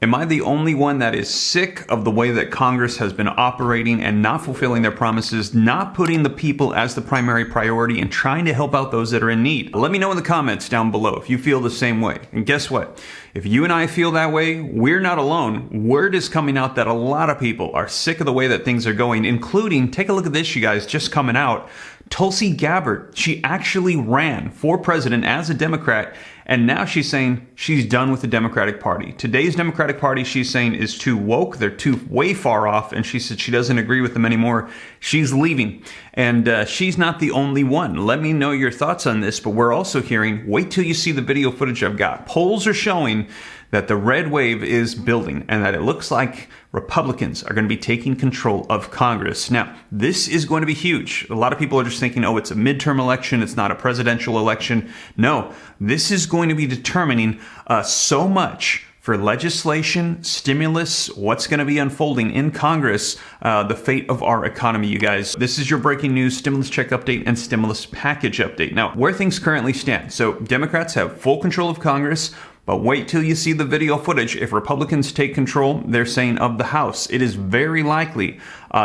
Am I the only one that is sick of the way that Congress has been operating and not fulfilling their promises, not putting the people as the primary priority and trying to help out those that are in need? Let me know in the comments down below if you feel the same way. And guess what? If you and I feel that way, we're not alone. Word is coming out that a lot of people are sick of the way that things are going, including, take a look at this, you guys, just coming out. Tulsi Gabbard, she actually ran for president as a Democrat, and now she's saying she's done with the Democratic Party. Today's Democratic Party, she's saying, is too woke. They're too way far off, and she said she doesn't agree with them anymore. She's leaving, and she's not the only one. Let me know your thoughts on this, but we're also hearing, wait till you see the video footage I've got. Polls are showing that the red wave is building and that it looks like Republicans are going to be taking control of Congress. Now, this is going to be huge. A lot of people are just thinking, oh, it's a midterm election. It's not a presidential election. No, this is going to be determining so much for legislation, stimulus, what's going to be unfolding in Congress, the fate of our economy, you guys. This is your breaking news stimulus check update and stimulus package update. Now, where things currently stand. So Democrats have full control of Congress. But wait till you see the video footage. If Republicans take control, they're saying, of the House, it is very likely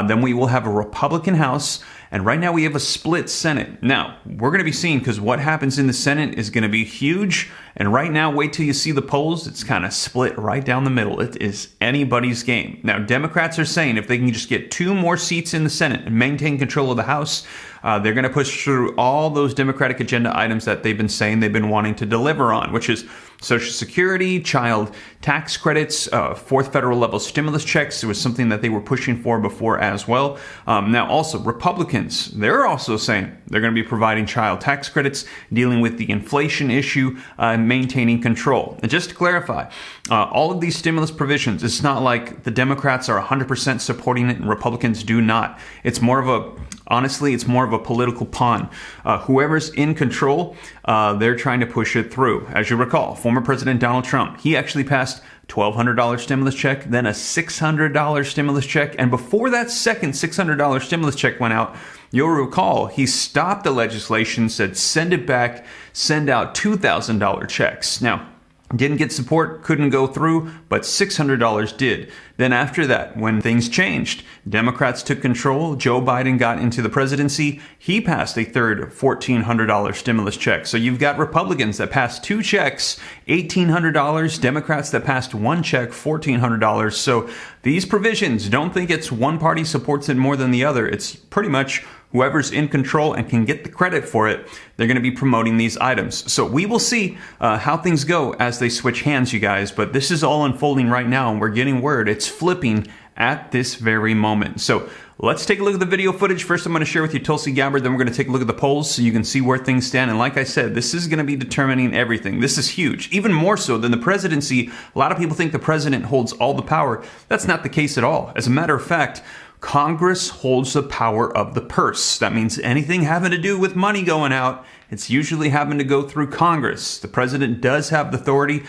then we will have a Republican House. And right now we have a split Senate. Now, we're going to be seeing, because what happens in the Senate is going to be huge. And right now, wait till you see the polls. It's kind of split right down the middle. It is anybody's game. Now, Democrats are saying if they can just get 2 more seats in the Senate and maintain control of the House, they're going to push through all those Democratic agenda items that they've been saying they've been wanting to deliver on, which is Social Security, child tax credits, 4th federal level stimulus checks. It was something that they were pushing for before as well. Now, also, Republicans, they're also saying they're going to be providing child tax credits, dealing with the inflation issue, and maintaining control. And just to clarify, all of these stimulus provisions, it's not like the Democrats are 100% supporting it and Republicans do not. It's more of a Honestly, it's more of a political pawn. Whoever's in control, they're trying to push it through. As you recall, former President Donald Trump, he actually passed $1,200 stimulus check, then a $600 stimulus check. And before that second $600 stimulus check went out, you'll recall he stopped the legislation, said send it back, send out $2,000 checks. Now, didn't get support, couldn't go through, but $600 did. Then after that, when things changed, Democrats took control, Joe Biden got into the presidency, he passed a third $1,400 stimulus check. So you've got Republicans that passed 2 checks, $1,800, Democrats that passed 1 check, $1,400. So these provisions, don't think it's one party supports it more than the other. It's pretty much whoever's in control and can get the credit for it, they're going to be promoting these items. So we will see how things go as they switch hands, you guys. But this is all unfolding right now, and we're getting word. It's flipping at this very moment. So let's take a look at the video footage. First, I'm going to share with you Tulsi Gabbard. Then we're going to take a look at the polls so you can see where things stand. And like I said, this is going to be determining everything. This is huge, even more so than the presidency. A lot of people think the president holds all the power. That's not the case at all. As a matter of fact, Congress holds the power of the purse. That means anything having to do with money going out, it's usually having to go through Congress. The president does have the authority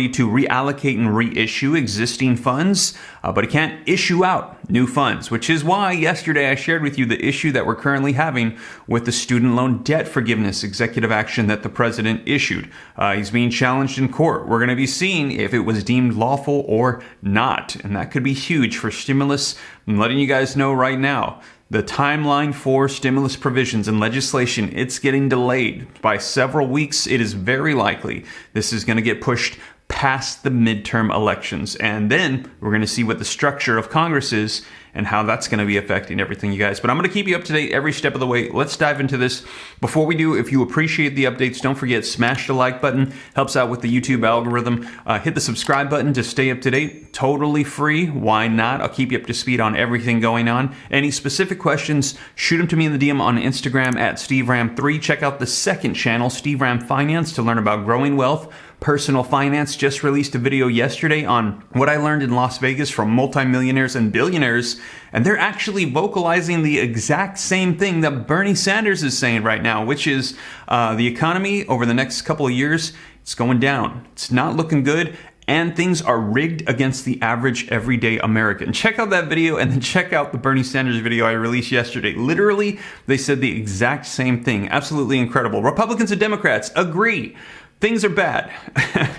to reallocate and reissue existing funds, but he can't issue out new funds, which is why yesterday I shared with you the issue that we're currently having with the student loan debt forgiveness executive action that the president issued. He's being challenged in court. We're going to be seeing if it was deemed lawful or not, and that could be huge for stimulus. I'm letting you guys know right now, the timeline for stimulus provisions and legislation, it's getting delayed by several weeks. It is very likely this is going to get pushed past the midterm elections. And then we're going to see what the structure of Congress is and how that's going to be affecting everything, you guys. But I'm going to keep you up to date every step of the way. Let's dive into this. Before we do, if you appreciate the updates, don't forget, smash the like button. Helps out with the YouTube algorithm. Hit the subscribe button to stay up to date. Totally free. Why not? I'll keep you up to speed on everything going on. Any specific questions, shoot them to me in the DM on Instagram at SteveRam3. Check out the second channel, Steve Ram Finance, to learn about growing wealth. Personal finance. Just released a video yesterday on what I learned in Las Vegas from multimillionaires and billionaires, and they're actually vocalizing the exact same thing that Bernie Sanders is saying right now, which is the economy over the next couple of years, it's going down. It's not looking good, and things are rigged against the average everyday American. Check out that video, and then check out the Bernie Sanders video I released yesterday. Literally, they said the exact same thing. Absolutely incredible. Republicans and Democrats agree. things are bad.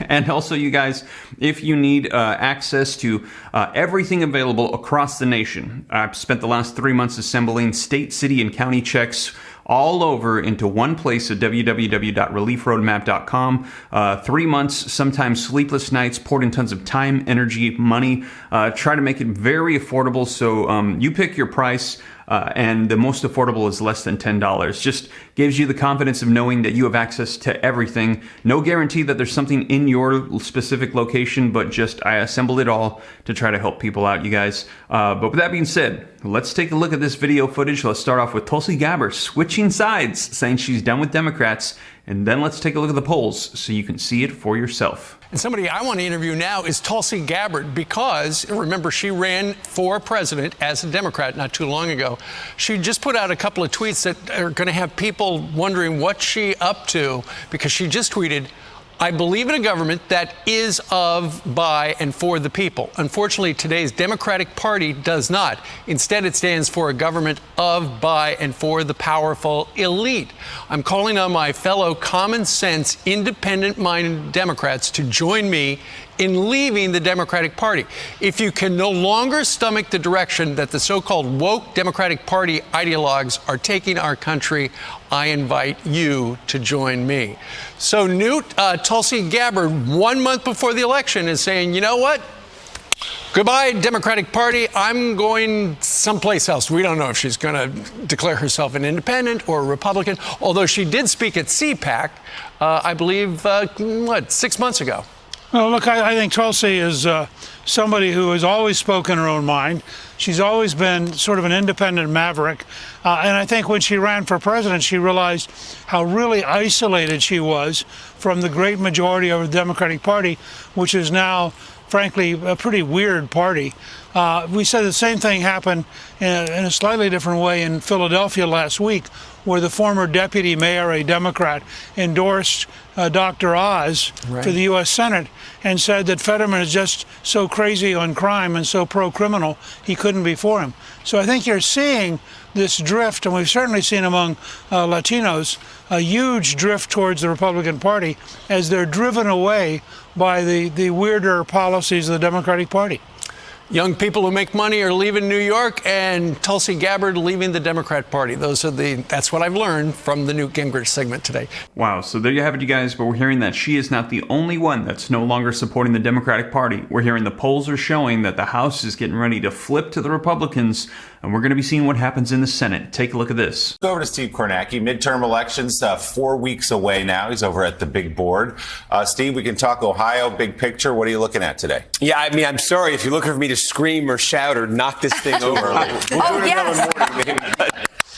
And also, you guys, if you need access to everything available across the nation, I've spent the last 3 months assembling state, city, and county checks all over into one place at www.reliefroadmap.com. 3 months, sometimes sleepless nights, poured in tons of time, energy, money, try to make it very affordable. So you pick your price. And the most affordable is less than $10. Just gives you the confidence of knowing that you have access to everything. No guarantee that there's something in your specific location, but just I assembled it all to try to help people out, you guys. But with that being said, let's take a look at this video footage. Let's start off with Tulsi Gabbard switching sides, saying she's done with Democrats. And then let's take a look at the polls so you can see it for yourself. And somebody I want to interview now is Tulsi Gabbard, because, remember, she ran for president as a Democrat not too long ago. She just put out a couple of tweets that are going to have people wondering what she's up to, because she just tweeted, "I believe in a government that is of, by, and for the people. Unfortunately, today's Democratic Party does not. Instead, it stands for a government of, by, and for the powerful elite. I'm calling on my fellow common sense, independent-minded Democrats to join me in leaving the Democratic Party. If you can no longer stomach the direction that the so-called woke Democratic Party ideologues are taking our country, I invite you to join me." So Tulsi Gabbard, 1 month before the election, is saying, you know what? Goodbye, Democratic Party. I'm going someplace else. We don't know if she's going to declare herself an independent or a Republican, although she did speak at CPAC, I believe, 6 months ago. Well, look, I think Tulsi is somebody who has always spoken her own mind. She's always been sort of an independent maverick. And I think when she ran for president, she realized how really isolated she was from the great majority of the Democratic Party, which is now, frankly, a pretty weird party. We said the same thing happened in a slightly different way in Philadelphia last week, where the former deputy mayor, a Democrat, endorsed Dr. Oz for the U.S. Senate and said that Fetterman is just so crazy on crime and so pro-criminal, he couldn't be for him. So I think you're seeing this drift, and we've certainly seen among Latinos, a huge drift towards the Republican Party as they're driven away by the weirder policies of the Democratic Party. Young people who make money are leaving New York, and Tulsi Gabbard leaving the Democrat Party. That's what I've learned from the Newt Gingrich segment today. Wow, so there you have it, you guys. But we're hearing that she is not the only one that's no longer supporting the Democratic Party. We're hearing the polls are showing that the House is getting ready to flip to the Republicans, and we're going to be seeing what happens in the Senate. Take a look at this. Go over to Steve Kornacki. Midterm elections 4 weeks away now. He's over at the big board. Steve, we can talk Ohio, big picture. What are you looking at today? Yeah, I mean, I'm sorry if you're looking for me to scream or shout or knock this thing over. We'll do it another morning, maybe.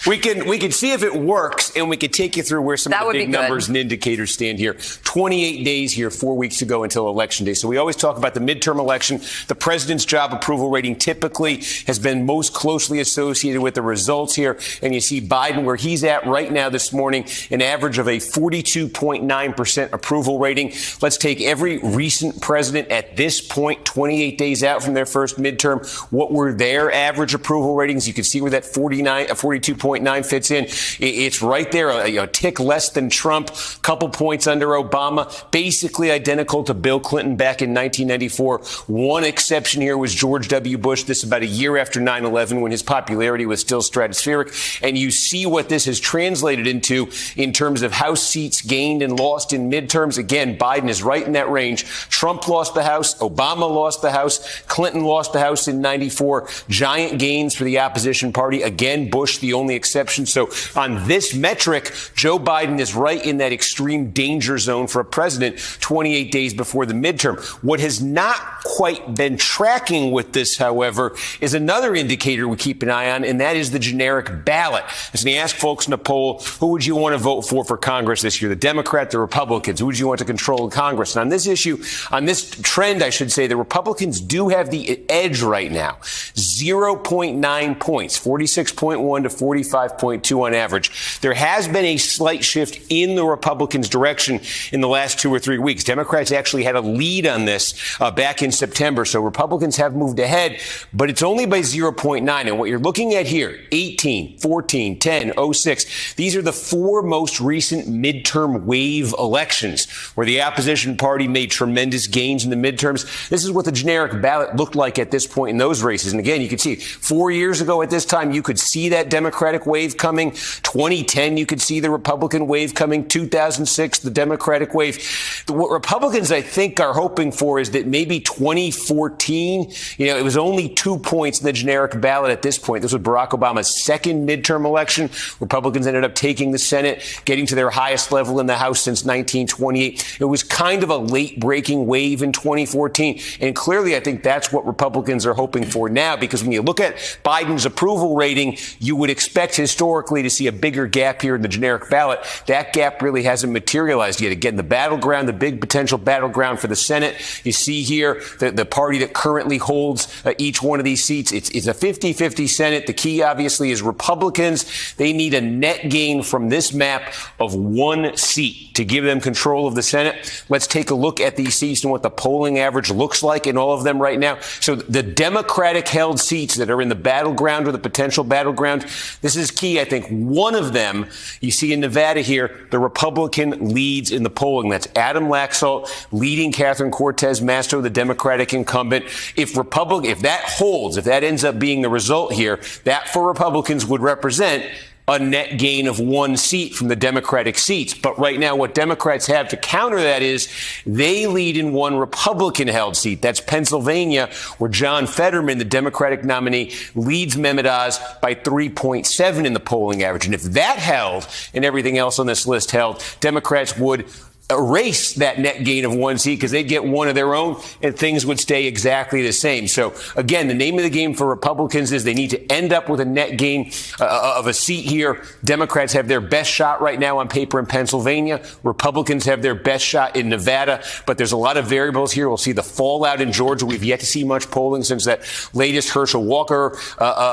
We can see if it works, and we can take you through where some of the big numbers and indicators stand here. 28 days here, 4 weeks to go until Election Day. So we always talk about the midterm election. The president's job approval rating typically has been most closely associated with the results here. And you see Biden where he's at right now this morning, an average of a 42.9% approval rating. Let's take every recent president at this point, 28 days out from their first midterm. What were their average approval ratings? You can see where that 42.9 fits in. It's right there, a tick less than Trump, couple points under Obama, basically identical to Bill Clinton back in 1994. One exception here was George W. Bush. This about a year after 9/11, when his popularity was still stratospheric. And you see what this has translated into in terms of House seats gained and lost in midterms. Again, Biden is right in that range. Trump lost the House. Obama lost the House. Clinton lost the House in 94. Giant gains for the opposition party. Again, Bush, the only exception. So on this metric, Joe Biden is right in that extreme danger zone for a president 28 days before the midterm. What has not quite been tracking with this, however, is another indicator we keep an eye on, and that is the generic ballot. As we ask folks in the poll, who would you want to vote for Congress this year? The Democrat, the Republicans? Who would you want to control Congress? And on this issue, on this trend, I should say, the Republicans do have the edge right now. 0.9 points, 46.1 to 45. 45.2 on average. There has been a slight shift in the Republicans' direction in the last 2 or 3 weeks. Democrats actually had a lead on this back in September. So Republicans have moved ahead, but it's only by 0.9. And what you're looking at here, 18, 14, 10, 06, these are the 4 most recent midterm wave elections where the opposition party made tremendous gains in the midterms. This is what the generic ballot looked like at this point in those races. And again, you can see 4 years ago at this time, you could see that Democratic wave coming. 2010, you could see the Republican wave coming. 2006, the Democratic wave. What Republicans, I think, are hoping for is that maybe 2014, it was only 2 points in the generic ballot at this point. This was Barack Obama's second midterm election. Republicans ended up taking the Senate, getting to their highest level in the House since 1928. It was kind of a late-breaking wave in 2014. And clearly, I think that's what Republicans are hoping for now, because when you look at Biden's approval rating, you would expect historically to see a bigger gap here in the generic ballot. That gap really hasn't materialized yet. Again, the battleground, the big potential battleground for the Senate, you see here the party that currently holds each one of these seats. It's a 50-50 Senate. The key, obviously, is Republicans. They need a net gain from this map of 1 seat to give them control of the Senate. Let's take a look at these seats and what the polling average looks like in all of them right now. So the Democratic-held seats that are in the battleground or the potential battleground, this is key, I think. One of them, you see in Nevada here, the Republican leads in the polling. That's Adam Laxalt leading Catherine Cortez Masto, the Democratic incumbent. If that holds, if that ends up being the result here, that for Republicans would represent a net gain of 1 seat from the Democratic seats. But right now, what Democrats have to counter that is they lead in 1 Republican-held seat. That's Pennsylvania, where John Fetterman, the Democratic nominee, leads Mehmet Oz by 3.7 in the polling average. And if that held and everything else on this list held, Democrats would erase that net gain of 1 seat because they'd get 1 of their own and things would stay exactly the same. So, again, the name of the game for Republicans is they need to end up with a net gain of a seat here. Democrats have their best shot right now on paper in Pennsylvania. Republicans have their best shot in Nevada. But there's a lot of variables here. We'll see the fallout in Georgia. We've yet to see much polling since that latest Herschel Walker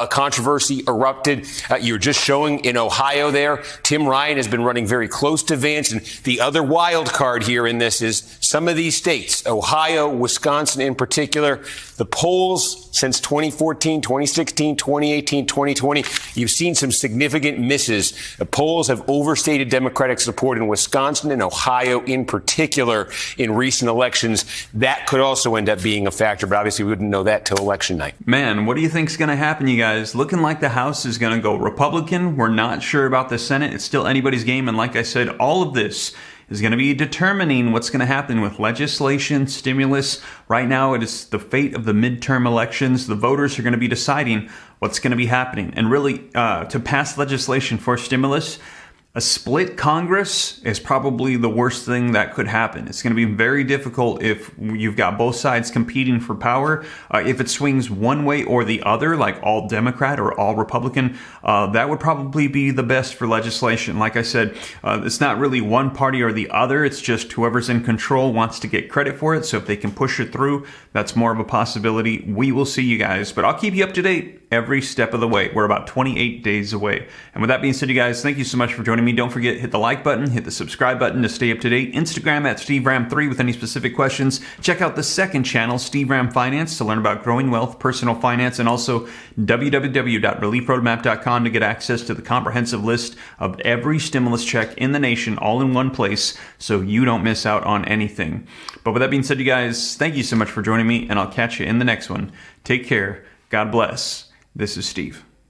controversy erupted. You're just showing in Ohio there. Tim Ryan has been running very close to Vance. And the other wild card here in this is some of these states, Ohio, Wisconsin in particular, the polls since 2014, 2016, 2018, 2020, you've seen some significant misses. The polls have overstated Democratic support in Wisconsin and Ohio in particular in recent elections. That could also end up being a factor, but obviously we wouldn't know that till election night. Man, what do you think's going to happen, you guys? Looking like the House is going to go Republican. We're not sure about the Senate. It's still anybody's game. And like I said, all of this is going to be determining what's going to happen with legislation, stimulus. Right now, it is the fate of the midterm elections. The voters are going to be deciding what's going to be happening. And really, to pass legislation for stimulus, a split Congress is probably the worst thing that could happen. It's going to be very difficult if you've got both sides competing for power. If it swings one way or the other, like all Democrat or all Republican, that would probably be the best for legislation. Like I said, it's not really one party or the other. It's just whoever's in control wants to get credit for it. So if they can push it through, that's more of a possibility. We will see, you guys, but I'll keep you up to date every step of the way. We're about 28 days away. And with that being said, you guys, thank you so much for joining me. Don't forget, hit the like button, hit the subscribe button to stay up to date. Instagram at SteveRam3 with any specific questions. Check out the second channel, Steve Ram Finance, to learn about growing wealth, personal finance, and also www.reliefroadmap.com to get access to the comprehensive list of every stimulus check in the nation all in one place so you don't miss out on anything. But with that being said, you guys, thank you so much for joining me, and I'll catch you in the next one. Take care. God bless. This is Steve.